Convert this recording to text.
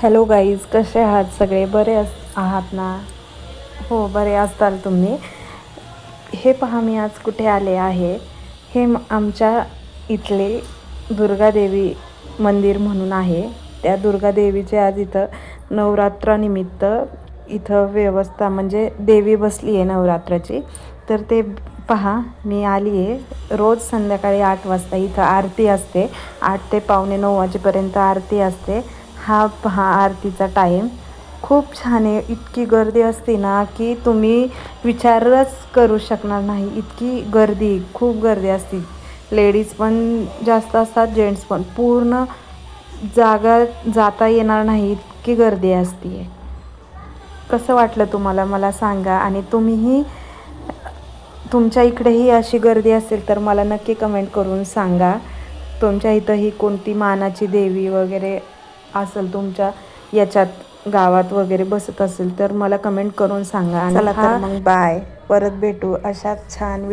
Hello guys, कसे आहात सगळे? बरे आहात ना? हो, बरे असताल तुम्ही. हे पहा, मी आज कुठे आले आहे. हे आमच्या इथले दुर्गादेवी मंदिर म्हणून आहे. त्या दुर्गादेवीचे आज इथं नवरात्रानिमित्त इथं व्यवस्था म्हणजे देवी बसली आहे नवरात्राची. तर ते पहा, मी आली आहे. रोज संध्याकाळी 8 वाजता इथं आरती असते. 8 ते पावणे 9 वाजेपर्यंत आरती असते. हा पहा आरतीचा टाईम. खूप छान आहे. इतकी गर्दी असते ना की तुम्ही विचारच करू शकणार नाही. इतकी गर्दी, खूप गर्दी असते. लेडीज पण जास्त असतात, जेंट्स पण. पूर्ण जागा जाता येणार नाही इतकी गर्दी असते. कसं वाटलं तुम्हाला मला सांगा. आणि तुम्हीही तुमच्या इकडेही अशी गर्दी असेल तर मला नक्की कमेंट करून सांगा. तुमच्या इथंही कोणती मानाची देवी वगैरे असेल तुमच्या याच्यात गावात वगैरे बसत असेल तर मला कमेंट करून सांगा. आणि चला तर मग बाय. परत भेटू अशाच छान